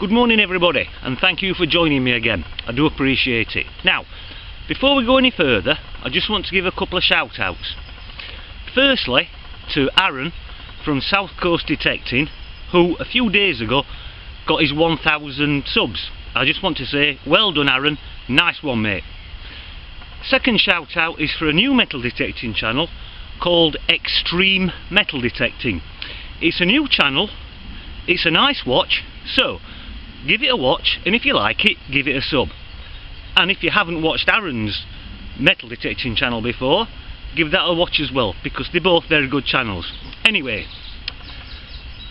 Good morning everybody, and thank you for joining me again. I do appreciate it. Now, before we go any further, I just want to give a couple of shout outs. Firstly, to Aaron from South Coast Detecting, who a few days ago got his 1,000 subs. I just want to say, well done Aaron, nice one mate. Second shout out is for a new metal detecting channel called Extreme Metal Detecting. It's a new channel, it's a nice watch, so give it a watch, and if you like it, give it a sub. And if you haven't watched Aaron's metal detecting channel before, give that a watch as well, because they're both very good channels. Anyway,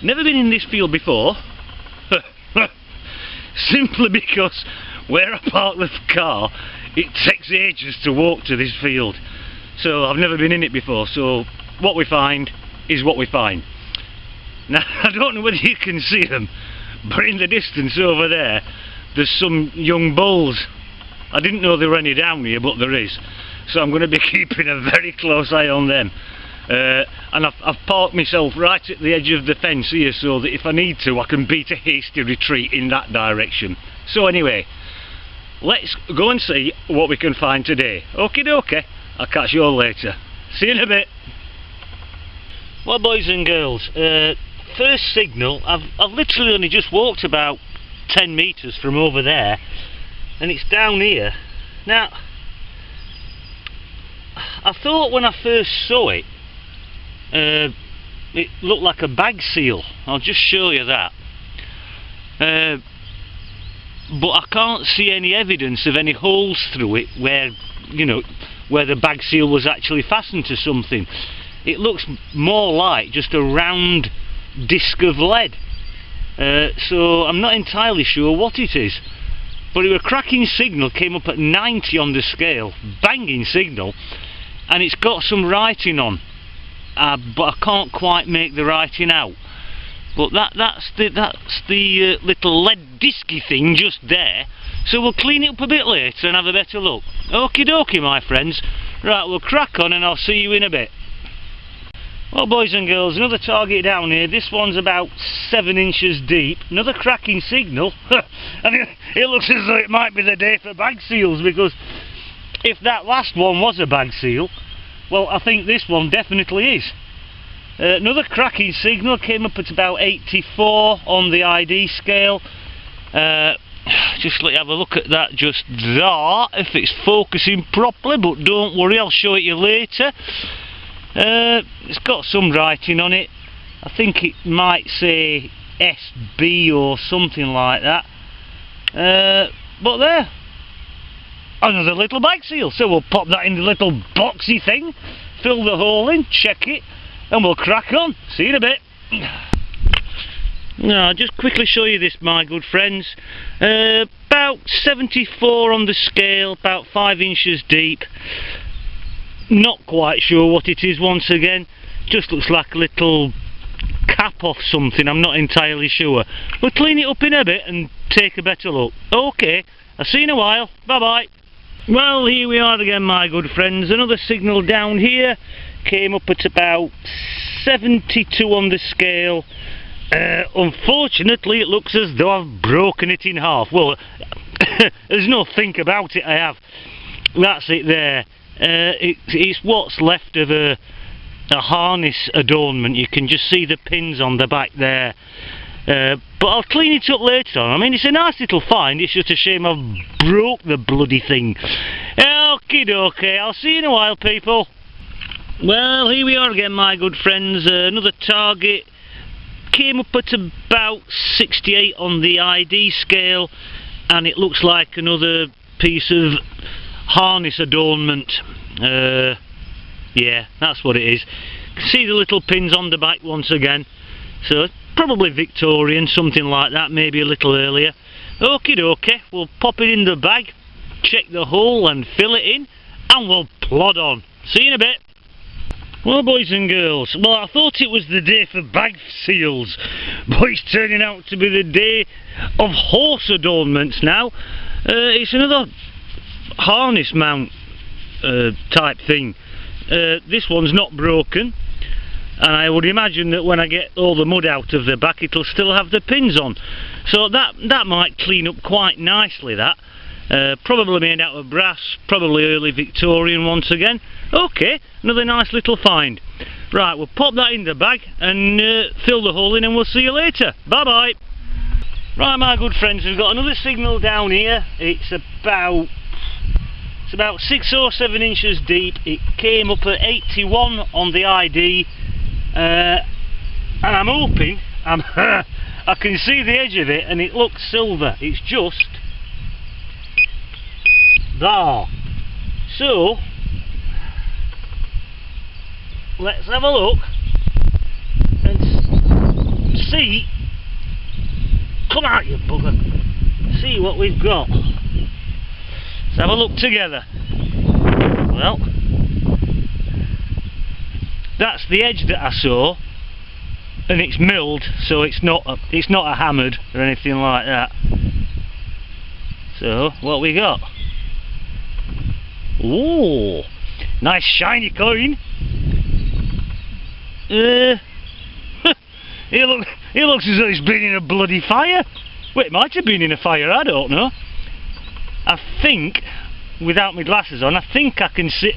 never been in this field before, simply because where I park the car, it takes ages to walk to this field. So I've never been in it before, so what we find is what we find. Now, I don't know whether you can see them, but in the distance over there, there's some young bulls. I didn't know there were any down here, but there is. So I'm going to be keeping a very close eye on them. And I've parked myself right at the edge of the fence here, so that if I need to, I can beat a hasty retreat in that direction. So anyway, let's go and see what we can find today. Okie dokie, I'll catch you all later. See you in a bit. Well, boys and girls, first signal, I've literally only just walked about 10 metres from over there, and it's down here. Now, I thought when I first saw it, it looked like a bag seal. I'll just show you that. But I can't see any evidence of any holes through it where, you know, where the bag seal was actually fastened to something. It looks more like just a round disc of lead. So I'm not entirely sure what it is. But it was a cracking signal, came up at 90 on the scale, banging signal, and it's got some writing on, but I can't quite make the writing out. But that's the little lead disky thing just there. So we'll clean it up a bit later and have a better look. Okie dokie, my friends. Right, we'll crack on and I'll see you in a bit. Well, boys and girls, another target down here. This one's about 7 inches deep. Another cracking signal. And it looks as though it might be the day for bag seals, because if that last one was a bag seal, well, I think this one definitely is. Another cracking signal, came up at about 84 on the ID scale. Just let you have a look at that just there, if it's focusing properly, but don't worry, I'll show it you later. It's got some writing on it. I think it might say SB or something like that. But there, another little bag seal. So we'll pop that in the little boxy thing, fill the hole in, check it, and we'll crack on. See you in a bit. Now, I'll just quickly show you this, my good friends. About 74 on the scale, about 5 inches deep. Not quite sure what it is once again. Just looks like a little cap off something, I'm not entirely sure. We'll clean it up in a bit and take a better look. Okay, I'll see you in a while. Bye bye. Well, here we are again, my good friends. Another signal down here. Came up at about 72 on the scale. Unfortunately, it looks as though I've broken it in half. Well, there's no think about it, I have. That's it there. It's what's left of a harness adornment. You can just see the pins on the back there. But I'll clean it up later on. I mean, it's a nice little find. It's just a shame I've broke the bloody thing. Okie dokie, I'll see you in a while, people. Well, here we are again, my good friends. Another target. Came up at about 68 on the ID scale, and it looks like another piece of harness adornment. Yeah, that's what it is. You can see the little pins on the back once again. So probably Victorian, something like that, maybe a little earlier. Okie dokie, we'll pop it in the bag, check the hole and fill it in, and we'll plod on. See you in a bit. Well, boys and girls, well, I thought it was the day for bag seals, but it's turning out to be the day of horse adornments now. It's another harness mount type thing. This one's not broken, and I would imagine that when I get all the mud out of the back, it'll still have the pins on. So that might clean up quite nicely, that. Probably made out of brass, probably early Victorian once again. Okay, another nice little find. Right, we'll pop that in the bag and fill the hole in, and we'll see you later. Bye bye. Right, my good friends, we've got another signal down here. It's about 6 or 7 inches deep. It came up at 81 on the ID, and I'm hoping I can see the edge of it, and it looks silver. It's just there. So let's have a look and see. Come out, you bugger. See what we've got. Let's have a look together. Well, that's the edge that I saw, and it's milled, so it's not a hammered or anything like that. So what we got? Ooh, nice shiny coin. It looks as though it's been in a bloody fire. Well, it might have been in a fire, I don't know. I think, without my glasses on, I think I can see.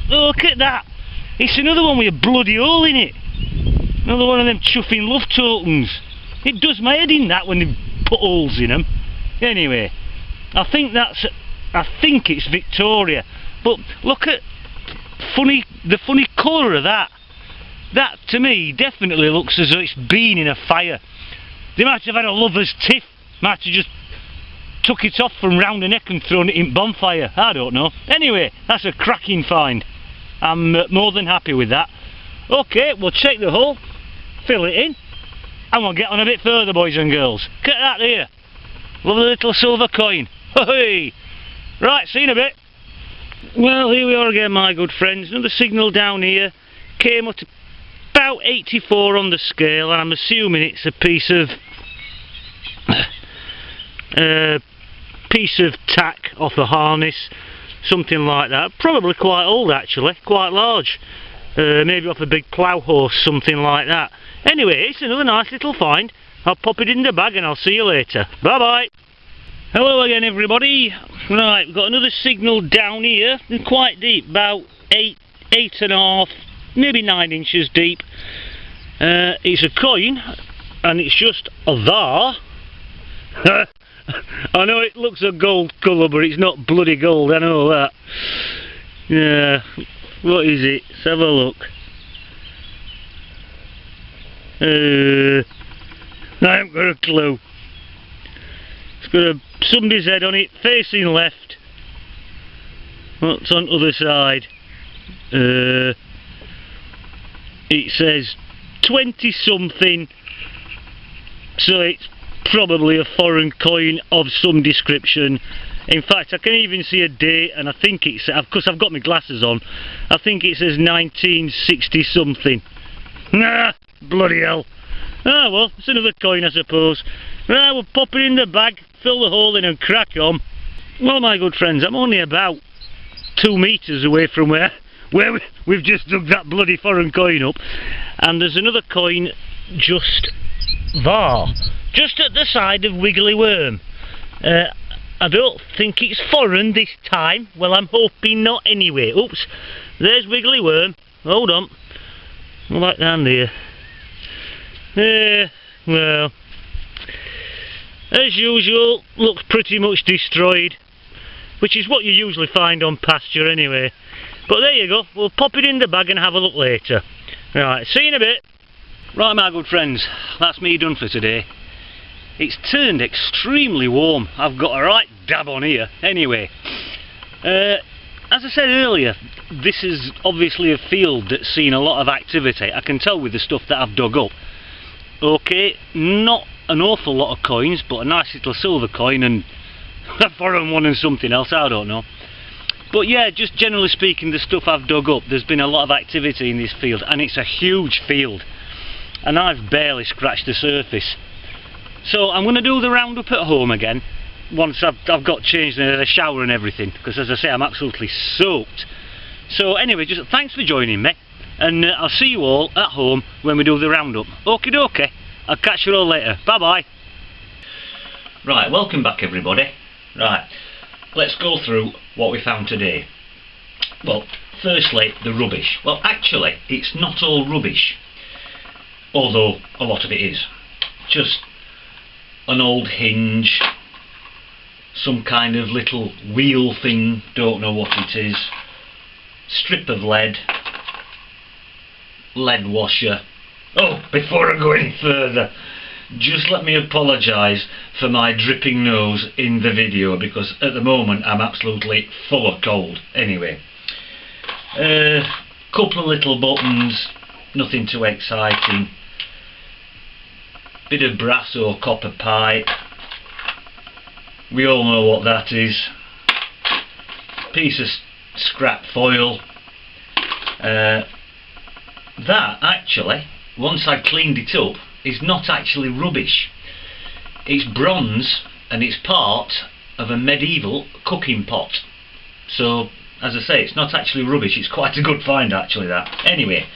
Look at that! It's another one with a bloody hole in it. Another one of them chuffing love tokens. It does my head in, that, when they put holes in them. Anyway, I think it's Victoria. But look at the funny colour of that. That, to me, definitely looks as though it's been in a fire. They might have had a lover's tiff. Might have just took it off from round the neck and thrown it in bonfire. I don't know. Anyway, that's a cracking find. I'm more than happy with that. Okay, we'll check the hole, fill it in, and we'll get on a bit further, boys and girls. Look at that there. Lovely little silver coin. Hey! Right, see you in a bit. Well, here we are again, my good friends. Another signal down here. Came up to about 84 on the scale, and I'm assuming it's a piece of tack off a harness, something like that. Probably quite old, actually, quite large. Maybe off a big plough horse, something like that. Anyway, it's another nice little find. I'll pop it in the bag and I'll see you later. Bye bye. Hello again, everybody. Right, we've got another signal down here, quite deep, about 8.5, maybe 9 inches deep. It's a coin, and it's just a there. I know it looks a gold colour, but it's not bloody gold, I know that. Yeah, what is it? Let's have a look. I haven't got a clue. It's got somebody's head on it, facing left. What's on the other side? It says 20 something, so it's probably a foreign coin of some description. In fact, I can even see a date, and I think it's, because I've got my glasses on, I think it says 1960 something. Nah, bloody hell. Ah well, it's another coin, I suppose. Right, we'll pop it in the bag, fill the hole in and crack on. Well, my good friends, I'm only about 2 metres away from where we've just dug that bloody foreign coin up, and there's another coin just there, just at the side of Wiggly Worm. I don't think it's foreign this time. Well, I'm hoping not anyway. Oops, there's Wiggly Worm. Hold on, like down there. Well, as usual, looks pretty much destroyed, which is what you usually find on pasture anyway. But there you go, we'll pop it in the bag and have a look later. Right, see you in a bit. Right, my good friends, that's me done for today. It's turned extremely warm. I've got a right dab on here. Anyway, as I said earlier, this is obviously a field that's seen a lot of activity. I can tell with the stuff that I've dug up. Okay, not an awful lot of coins, but a nice little silver coin and a foreign one and something else, I don't know. But yeah, just generally speaking, the stuff I've dug up, there's been a lot of activity in this field, and it's a huge field, and I've barely scratched the surface. So I'm going to do the roundup at home again, once I've got changed and had a shower and everything, because as I say, I'm absolutely soaked. So anyway, just thanks for joining me, and I'll see you all at home when we do the roundup. Okie dokie, I'll catch you all later. Bye bye. Right, welcome back everybody. Right, let's go through what we found today. Well, firstly, the rubbish. Well, actually, it's not all rubbish, although a lot of it is. Just an old hinge, some kind of little wheel thing, don't know what it is, strip of lead washer. Oh, before I go any further, just let me apologise for my dripping nose in the video, because at the moment I'm absolutely full of cold. Anyway, couple of little buttons, nothing too exciting. Bit of brass or copper pipe, we all know what that is. Piece of scrap foil. That actually, once I cleaned it up, is not actually rubbish. It's bronze and it's part of a medieval cooking pot. So, as I say, it's not actually rubbish. It's quite a good find actually, that. Anyway,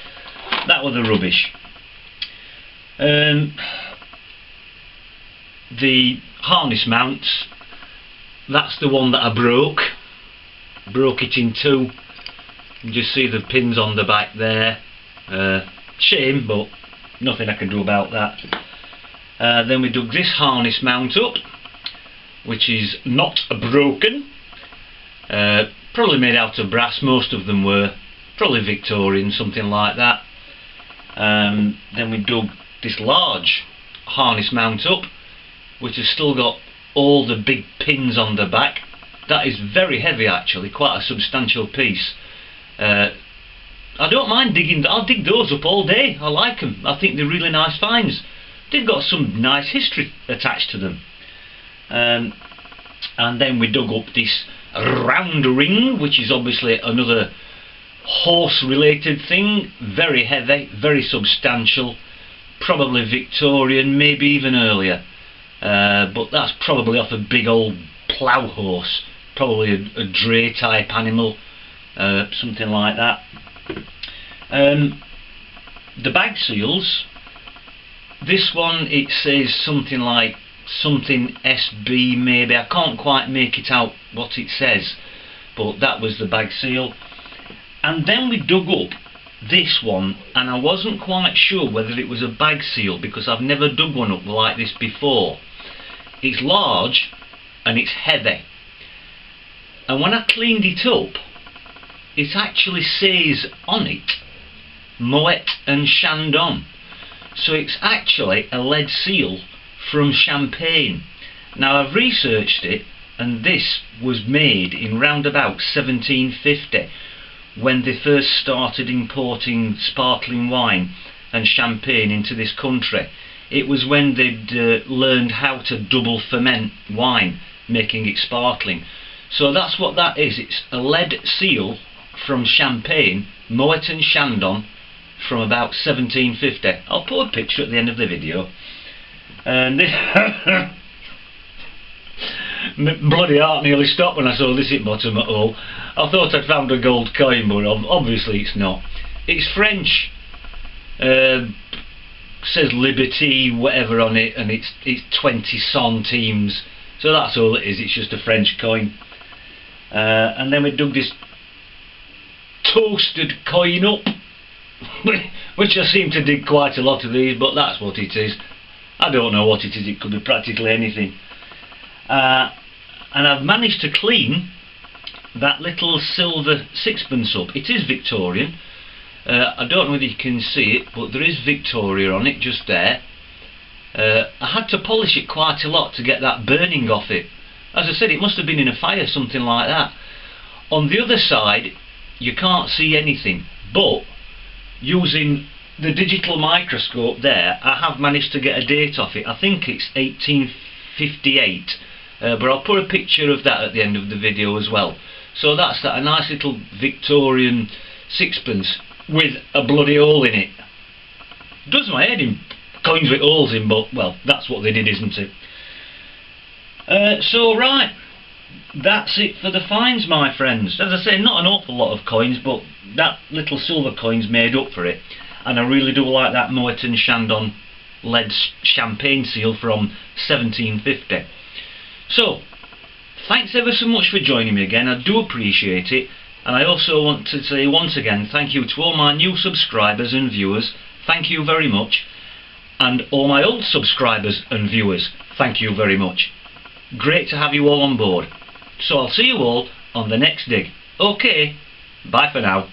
that was the rubbish. The harness mounts, that's the one that I broke it in two. You just see the pins on the back there. Shame, but nothing I can do about that. Then we dug this harness mount up, which is not broken, probably made out of brass. Most of them were probably Victorian, something like that. Then we dug this large harness mount up, which has still got all the big pins on the back. That is very heavy actually, quite a substantial piece. I don't mind digging, I'll dig those up all day. I like them, I think they're really nice finds. They've got some nice history attached to them. And then we dug up this round ring, which is obviously another horse related thing. Very heavy, very substantial, probably Victorian, maybe even earlier. But that's probably off a big old plough horse, probably a dray type animal, something like that. The bag seals, this one it says something like something SB maybe, I can't quite make it out what it says, but that was the bag seal. And then we dug up this one, and I wasn't quite sure whether it was a bag seal because I've never dug one up like this before. It's large and it's heavy, and when I cleaned it up, it actually says on it Moet and Chandon. So it's actually a lead seal from Champagne. Now I've researched it, and this was made in round about 1750, when they first started importing sparkling wine and champagne into this country. It was when they'd learned how to double ferment wine, making it sparkling. So that's what that is. It's a lead seal from Champagne, Moet and Chandon, from about 1750. I'll put a picture at the end of the video. And this bloody heart nearly stopped when I saw this at bottom at all. I thought I'd found a gold coin, but obviously it's not. It's French. Says Liberty whatever on it, and it's 20 centimes. So that's all it is. It's just a French coin. And then we dug this toasted coin up, which I seem to dig quite a lot of these, but that's what it is. I don't know what it is. It could be practically anything. And I've managed to clean that little silver sixpence up. It is Victorian. I don't know whether you can see it, but there is Victoria on it just there. I had to polish it quite a lot to get that burning off it. As I said, it must have been in a fire, something like that. On the other side you can't see anything, but using the digital microscope there, I have managed to get a date off it. I think it's 1858, but I'll put a picture of that at the end of the video as well. So that's that, a nice little Victorian sixpence with a bloody hole in it. Does my head in, coins with holes in, but well, that's what they did, isn't it? So right, that's it for the finds, my friends. As I say, not an awful lot of coins, but that little silver coin's made up for it. And I really do like that Moet and Chandon lead champagne seal from 1750. So, thanks ever so much for joining me again. I do appreciate it. And I also want to say once again thank you to all my new subscribers and viewers. Thank you very much. And all my old subscribers and viewers, thank you very much. Great to have you all on board. So I'll see you all on the next dig. Okay, bye for now.